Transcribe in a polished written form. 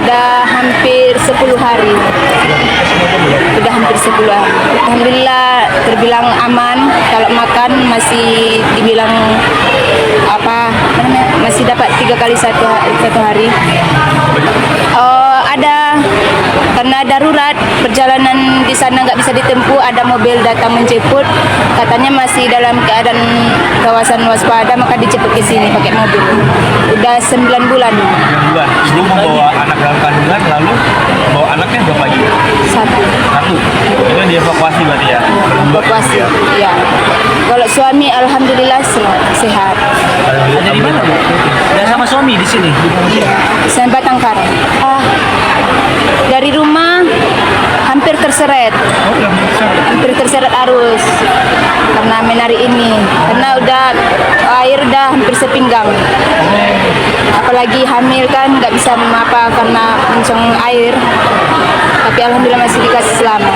Udah hampir 10 hari. Udah hampir 10 hari. Alhamdulillah terbilang aman. Kalau makan masih dibilang masih dapat 3 kali satu hari. Ada karena darurat perjalanan di sana nggak bisa ditempuh, ada mobil datang menjemput, katanya masih dalam keadaan kawasan waspada, maka dijemput ke sini pakai mobil. Udah 9 bulan. 9 bulan. Ibu membawa anak dalam kandungan, lalu bawa anaknya berapa lagi? Satu. Itu yang dievakuasi berarti ya? Evakuasi. Ya. Kalau suami alhamdulillah sehat. Ada di mana, Bu? Dan sama suami di sini? Saya Batangkara. Dari rumah hampir terseret. Hampir terseret arus karena menari ini. Karena air udah hampir sepinggang. Apalagi hamil kan nggak bisa karena mencong air. Tapi alhamdulillah masih dikasih selamat.